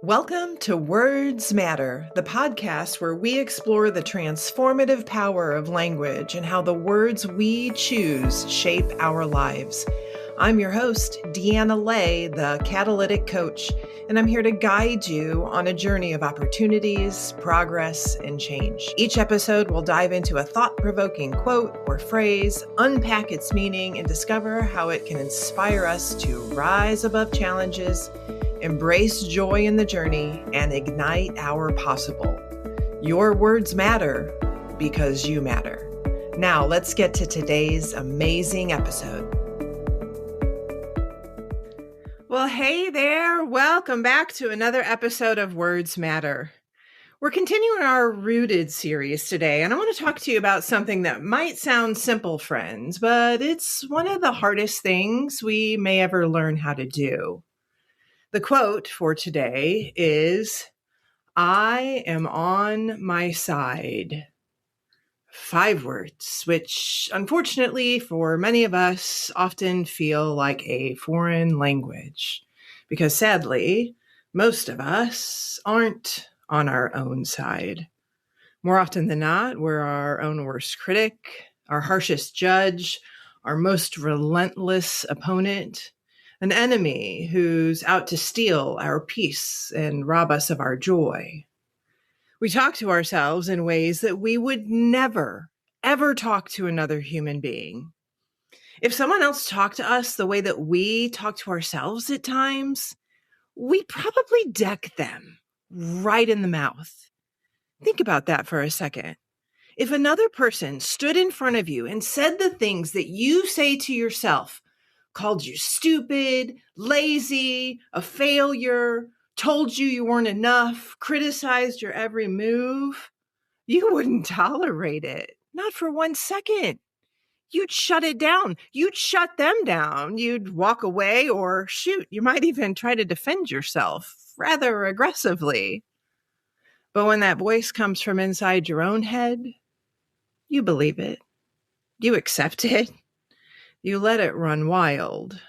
Welcome to Words Matter, the podcast where we explore the transformative power of language and how the words we choose shape our lives. I'm your host, Deanna Ley, the Catalytic Coach, and I'm here to guide you on a journey of opportunities, progress, and change. Each episode will dive into a thought-provoking quote or phrase, unpack its meaning, and discover how it can inspire us to rise above challenges, embrace joy in the journey, and ignite our possible. Your words matter because you matter. Now, let's get to today's amazing episode. Well, hey there. Welcome back to another episode of Words Matter. We're continuing our Rooted series today, and I want to talk to you about something that might sound simple, friends, but it's one of the hardest things we may ever learn how to do. The quote for today is, "I am on my side." 5 words, which unfortunately for many of us often feel like a foreign language, because sadly, most of us aren't on our own side. More often than not, we're our own worst critic, our harshest judge, our most relentless opponent, an enemy who's out to steal our peace and rob us of our joy. We talk to ourselves in ways that we would never, ever talk to another human being. If someone else talked to us the way that we talk to ourselves at times, we'd probably deck them right in the mouth. Think about that for a second. If another person stood in front of you and said the things that you say to yourself, called you stupid, lazy, a failure, told you weren't enough, criticized your every move, you wouldn't tolerate it. Not for 1 second. You'd shut it down. You'd shut them down. You'd walk away, or shoot, you might even try to defend yourself rather aggressively. But when that voice comes from inside your own head, you believe it. You accept it. You let it run wild.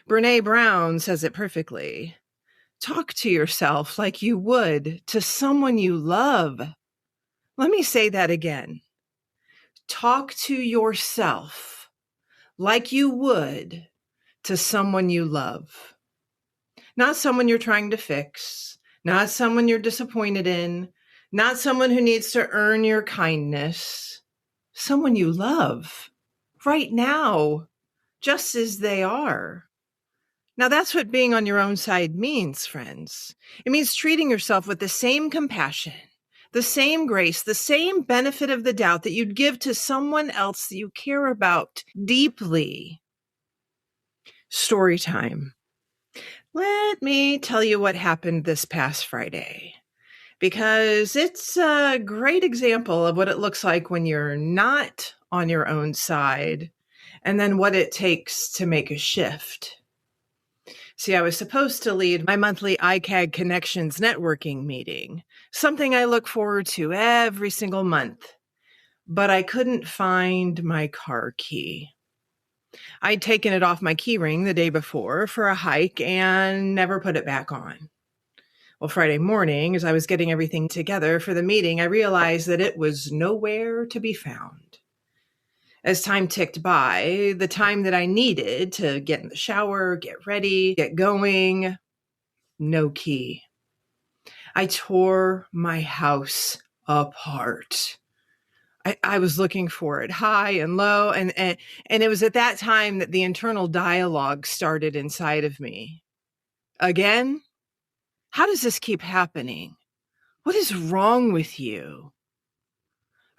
Brené Brown says it perfectly. Talk to yourself like you would to someone you love. Let me say that again. Talk to yourself like you would to someone you love. Not someone you're trying to fix, not someone you're disappointed in, not someone who needs to earn your kindness. Someone you love right now, just as they are. Now, that's what being on your own side means, friends. It means treating yourself with the same compassion, the same grace, the same benefit of the doubt that you'd give to someone else that you care about deeply. Story time. Let me tell you what happened this past Friday, because it's a great example of what it looks like when you're not on your own side, and then what it takes to make a shift. See, I was supposed to lead my monthly ICAG Connections networking meeting, something I look forward to every single month, but I couldn't find my car key. I'd taken it off my key ring the day before for a hike and never put it back on. Well, Friday morning, as I was getting everything together for the meeting, I realized that it was nowhere to be found. As time ticked by, the time that I needed to get in the shower, get ready, get going, no key. I tore my house apart. I was looking for it high and low, and it was at that time that the internal dialogue started inside of me. Again? How does this keep happening? What is wrong with you?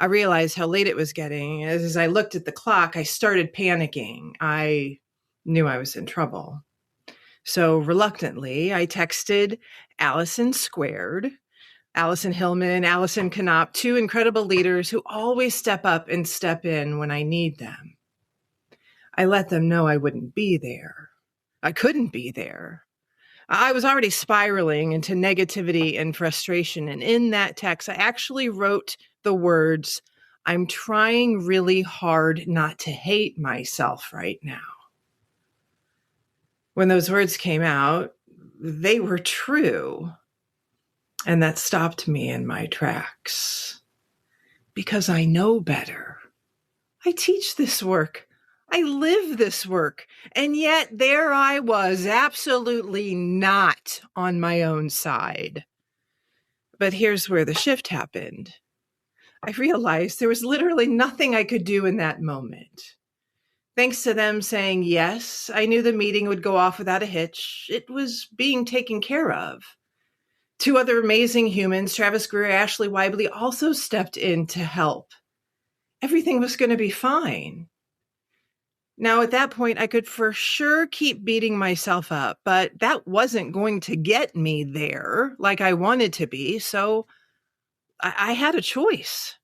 I realized how late it was getting. As I looked at the clock, I started panicking. I knew I was in trouble. So reluctantly, I texted Allison Squared, Allison Hillman, Allison Knopp, 2 incredible leaders who always step up and step in when I need them. I let them know I wouldn't be there. I couldn't be there. I was already spiraling into negativity and frustration. And in that text, I actually wrote the words, "I'm trying really hard not to hate myself right now." When those words came out, they were true. And that stopped me in my tracks because I know better. I teach this work. I live this work. And yet there I was, absolutely not on my own side. But here's where the shift happened. I realized there was literally nothing I could do in that moment. Thanks to them saying yes, I knew the meeting would go off without a hitch. It was being taken care of. Two other amazing humans, Travis Greer, Ashley Weibly, also stepped in to help. Everything was going to be fine. Now, at that point, I could for sure keep beating myself up, but that wasn't going to get me there like I wanted to be, so I had a choice.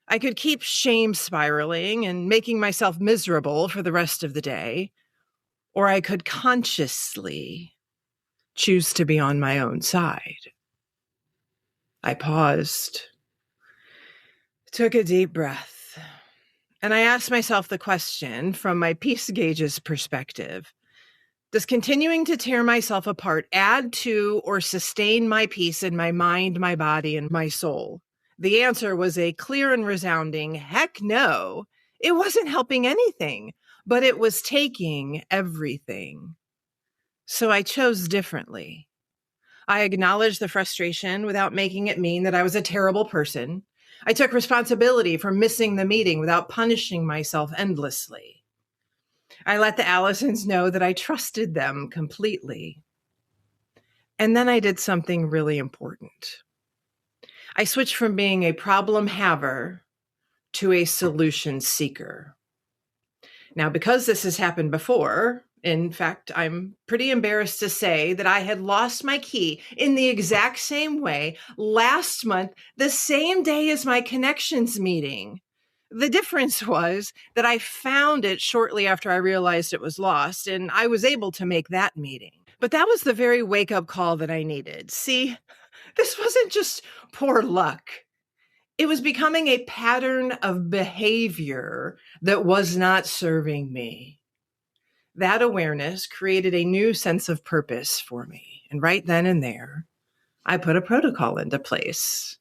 I could keep shame spiraling and making myself miserable for the rest of the day, or I could consciously choose to be on my own side. I paused, took a deep breath, and I asked myself the question from my peace gauge's perspective. Does continuing to tear myself apart add to or sustain my peace in my mind, my body, and my soul? The answer was a clear and resounding heck no. It wasn't helping anything, but it was taking everything. So I chose differently. I acknowledged the frustration without making it mean that I was a terrible person. I took responsibility for missing the meeting without punishing myself endlessly. I let the Allisons know that I trusted them completely. And then I did something really important. I switched from being a problem haver to a solution seeker. Now, because this has happened before, in fact, I'm pretty embarrassed to say that I had lost my key in the exact same way last month, the same day as my connections meeting. The difference was that I found it shortly after I realized it was lost, and I was able to make that meeting. But that was the very wake-up call that I needed. See, this wasn't just poor luck. It was becoming a pattern of behavior that was not serving me. That awareness created a new sense of purpose for me. And right then and there, I put a protocol into place.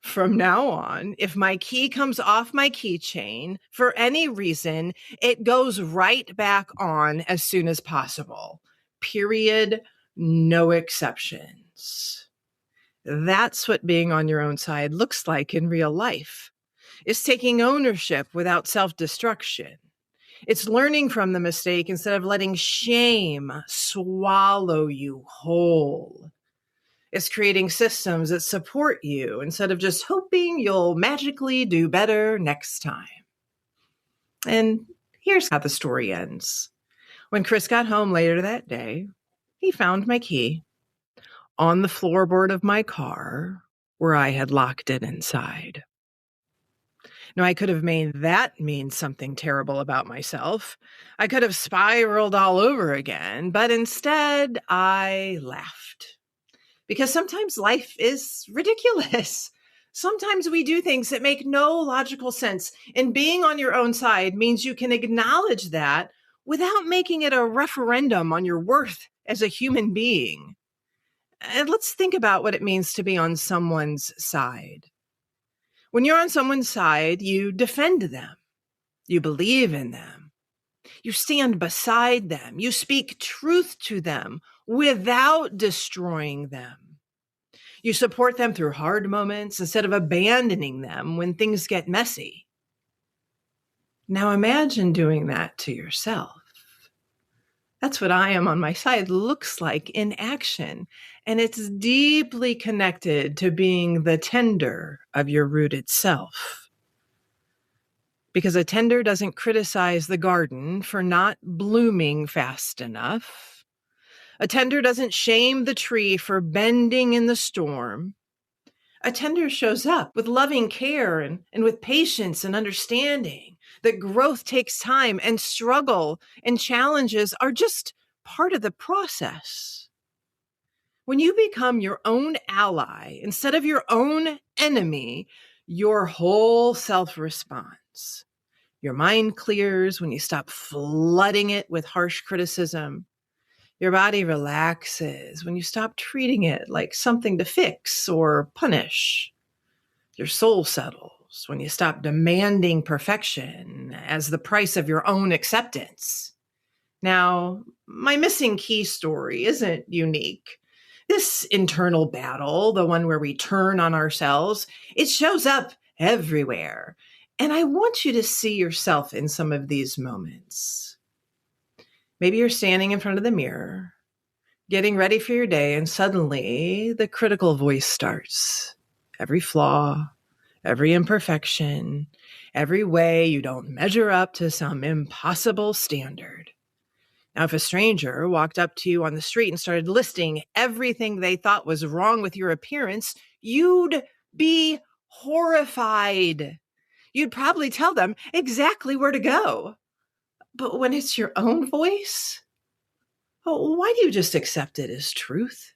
From now on, if my key comes off my keychain for any reason, it goes right back on as soon as possible. Period. No exceptions. That's what being on your own side looks like in real life. It's taking ownership without self-destruction. It's learning from the mistake instead of letting shame swallow you whole. It's creating systems that support you instead of just hoping you'll magically do better next time. And here's how the story ends. When Chris got home later that day, he found my key on the floorboard of my car where I had locked it inside. Now, I could have made that mean something terrible about myself. I could have spiraled all over again, but instead I laughed. Because sometimes life is ridiculous. Sometimes we do things that make no logical sense. And being on your own side means you can acknowledge that without making it a referendum on your worth as a human being. And let's think about what it means to be on someone's side. When you're on someone's side, you defend them. You believe in them. You stand beside them. You speak truth to them without destroying them. You support them through hard moments instead of abandoning them when things get messy. Now imagine doing that to yourself. That's what I am on my side looks like in action. And it's deeply connected to being the tender of your rooted self. Because a tender doesn't criticize the garden for not blooming fast enough. A tender doesn't shame the tree for bending in the storm. A tender shows up with loving care and with patience and understanding that growth takes time and struggle and challenges are just part of the process. When you become your own ally instead of your own enemy, your whole self responds. Your mind clears when you stop flooding it with harsh criticism. Your body relaxes when you stop treating it like something to fix or punish. Your soul settles when you stop demanding perfection as the price of your own acceptance. Now, my missing key story isn't unique. This internal battle, the one where we turn on ourselves, it shows up everywhere. And I want you to see yourself in some of these moments. Maybe you're standing in front of the mirror, getting ready for your day, and suddenly the critical voice starts. Every flaw, every imperfection, every way you don't measure up to some impossible standard. Now, if a stranger walked up to you on the street and started listing everything they thought was wrong with your appearance, you'd be horrified. You'd probably tell them exactly where to go. But when it's your own voice, why do you just accept it as truth?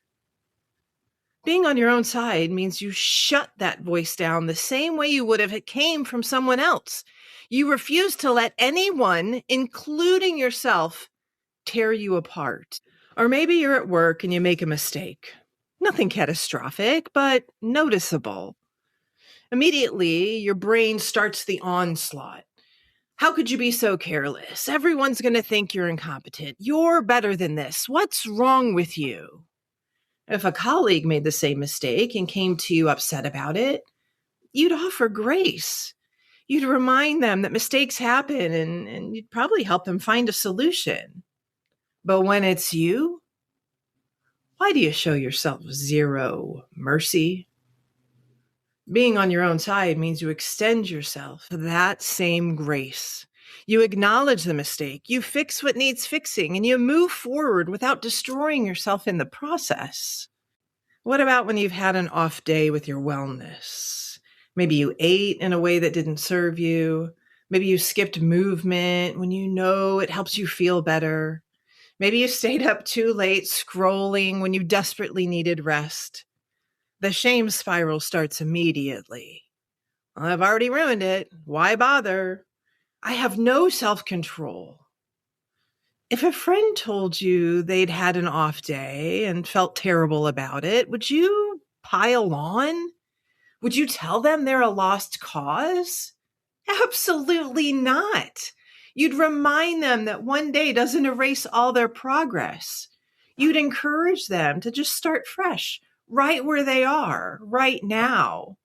Being on your own side means you shut that voice down the same way you would if it came from someone else. You refuse to let anyone, including yourself, tear you apart. Or maybe you're at work and you make a mistake. Nothing catastrophic, but noticeable. Immediately, your brain starts the onslaught. How could you be so careless? Everyone's going to think you're incompetent. You're better than this. What's wrong with you? If a colleague made the same mistake and came to you upset about it, you'd offer grace. You'd remind them that mistakes happen and you'd probably help them find a solution. But when it's you, why do you show yourself zero mercy? Being on your own side means you extend yourself that same grace. You acknowledge the mistake, you fix what needs fixing, and you move forward without destroying yourself in the process. What about when you've had an off day with your wellness? Maybe you ate in a way that didn't serve you. Maybe you skipped movement when you know it helps you feel better. Maybe you stayed up too late scrolling when you desperately needed rest. The shame spiral starts immediately. Well, I've already ruined it. Why bother? I have no self-control. If a friend told you they'd had an off day and felt terrible about it, would you pile on? Would you tell them they're a lost cause? Absolutely not. You'd remind them that one day doesn't erase all their progress. You'd encourage them to just start fresh, right where they are, right now.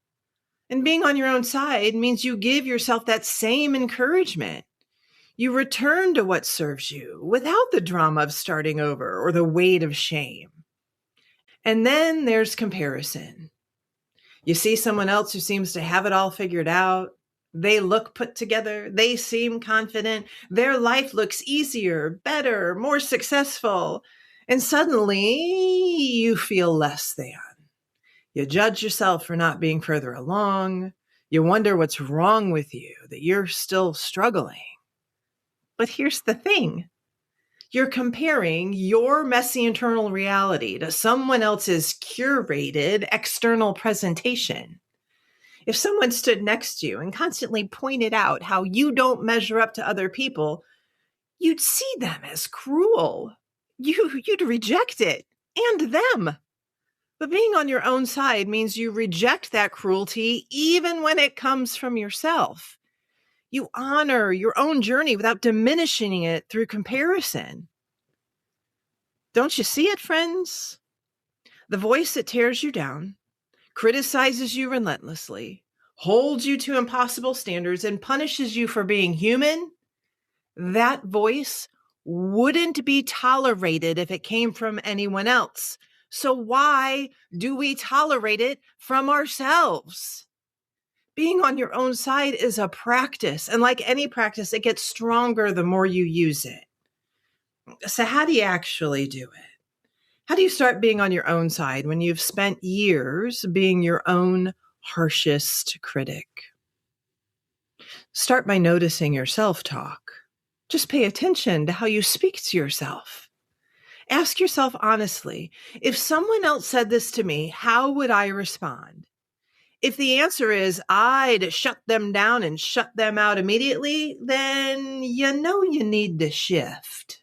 And being on your own side means you give yourself that same encouragement. You return to what serves you without the drama of starting over or the weight of shame. And then there's comparison. You see someone else who seems to have it all figured out. They look put together. They seem confident. Their life looks easier, better, more successful. And suddenly you feel less than. You judge yourself for not being further along. You wonder what's wrong with you, that you're still struggling. But here's the thing. You're comparing your messy internal reality to someone else's curated external presentation. If someone stood next to you and constantly pointed out how you don't measure up to other people, you'd see them as cruel. You'd reject it and them. But being on your own side means you reject that cruelty even when it comes from yourself. You honor your own journey without diminishing it through comparison. Don't you see it, friends? The voice that tears you down, criticizes you relentlessly, holds you to impossible standards, and punishes you for being human, that voice wouldn't be tolerated if it came from anyone else. So why do we tolerate it from ourselves? Being on your own side is a practice, and like any practice, it gets stronger the more you use it. So how do you actually do it? How do you start being on your own side when you've spent years being your own harshest critic? Start by noticing your self-talk. Just pay attention to how you speak to yourself. Ask yourself honestly, if someone else said this to me, how would I respond? If the answer is I'd shut them down and shut them out immediately, then you know you need to shift.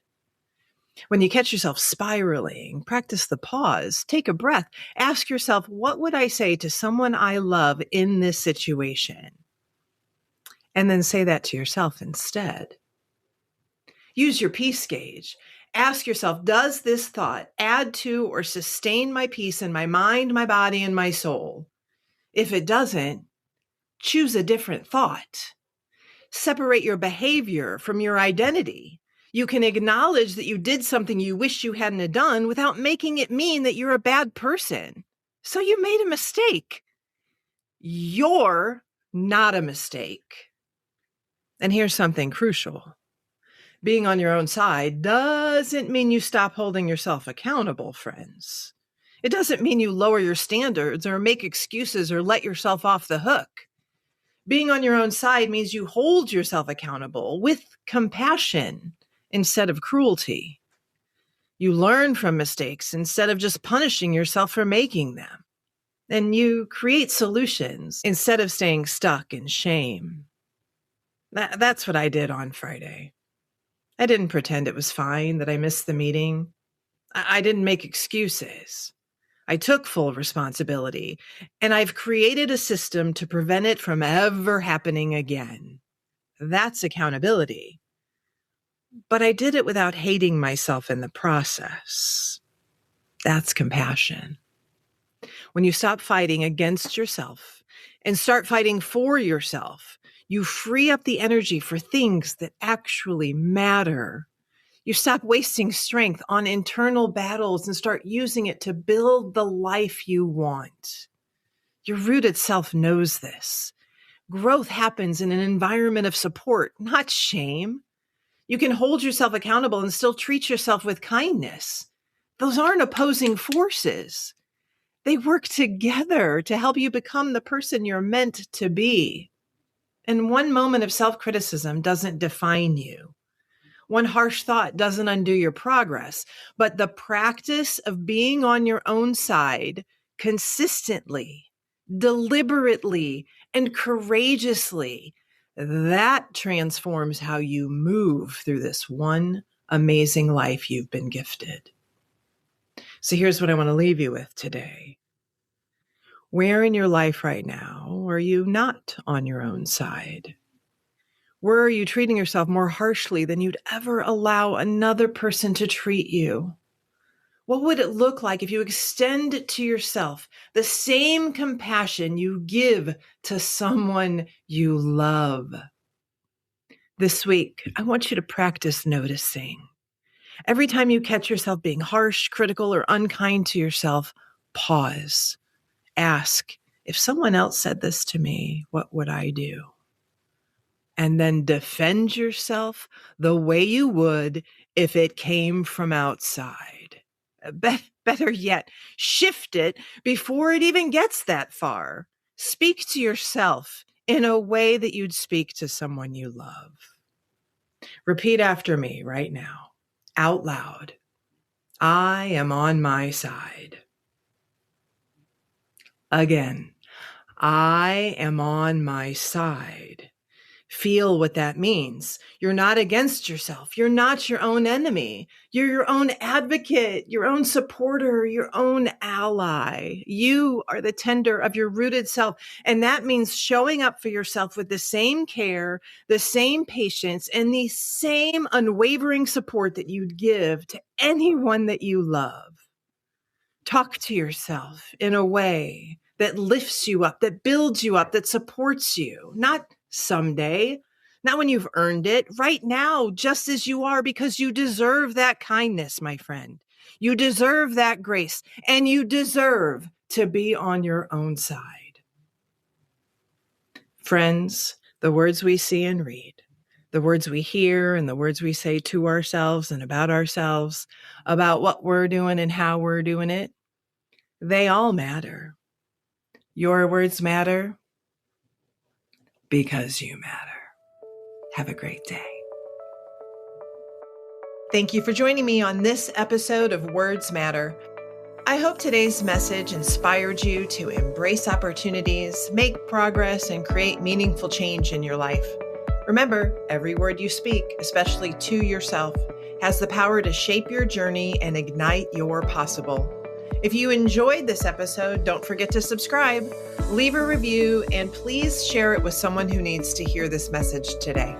When you catch yourself spiraling, practice the pause, take a breath, ask yourself, what would I say to someone I love in this situation? And then say that to yourself instead. Use your peace gauge. Ask yourself, does this thought add to or sustain my peace in my mind, my body, and my soul? If it doesn't, choose a different thought. Separate your behavior from your identity. You can acknowledge that you did something you wish you hadn't done without making it mean that you're a bad person. So you made a mistake. You're not a mistake. And here's something crucial. Being on your own side doesn't mean you stop holding yourself accountable, friends. It doesn't mean you lower your standards or make excuses or let yourself off the hook. Being on your own side means you hold yourself accountable with compassion instead of cruelty. You learn from mistakes instead of just punishing yourself for making them. And you create solutions instead of staying stuck in shame. That's what I did on Friday. I didn't pretend it was fine that I missed the meeting. I didn't make excuses. I took full responsibility, and I've created a system to prevent it from ever happening again. That's accountability. But I did it without hating myself in the process. That's compassion. When you stop fighting against yourself and start fighting for yourself, you free up the energy for things that actually matter. You stop wasting strength on internal battles and start using it to build the life you want. Your rooted self knows this. Growth happens in an environment of support, not shame. You can hold yourself accountable and still treat yourself with kindness. Those aren't opposing forces. They work together to help you become the person you're meant to be. And one moment of self-criticism doesn't define you. One harsh thought doesn't undo your progress, but the practice of being on your own side consistently, deliberately, and courageously, that transforms how you move through this one amazing life you've been gifted. So here's what I want to leave you with today. Where in your life right now are you not on your own side? Where are you treating yourself more harshly than you'd ever allow another person to treat you? What would it look like if you extend to yourself the same compassion you give to someone you love? This week, I want you to practice noticing. Every time you catch yourself being harsh, critical, or unkind to yourself, pause. Ask, if someone else said this to me, what would I do? And then defend yourself the way you would if it came from outside. Better yet, shift it before it even gets that far. Speak to yourself in a way that you'd speak to someone you love. Repeat after me right now, out loud. I am on my side. Again, I am on my side. Feel what that means. You're not against yourself. You're not your own enemy. You're your own advocate, your own supporter, your own ally. You are the tender of your rooted self. And that means showing up for yourself with the same care, the same patience, and the same unwavering support that you'd give to anyone that you love. Talk to yourself in a way that lifts you up, that builds you up, that supports you. Not someday, not when you've earned it, right now, just as you are, because you deserve that kindness, my friend. You deserve that grace, and you deserve to be on your own side. Friends, the words we see and read, the words we hear and the words we say to ourselves and about ourselves, about what we're doing and how we're doing it, they all matter. Your words matter because you matter. Have a great day. Thank you for joining me on this episode of Words Matter. I hope today's message inspired you to embrace opportunities, make progress, and create meaningful change in your life. Remember, every word you speak, especially to yourself, has the power to shape your journey and ignite your possible. If you enjoyed this episode, don't forget to subscribe, leave a review, and please share it with someone who needs to hear this message today.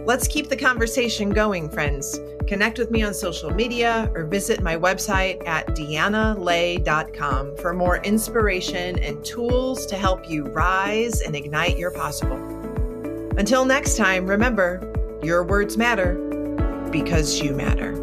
Let's keep the conversation going, friends. Connect with me on social media or visit my website at deannaley.com for more inspiration and tools to help you rise and ignite your possible. Until next time, remember, your words matter because you matter.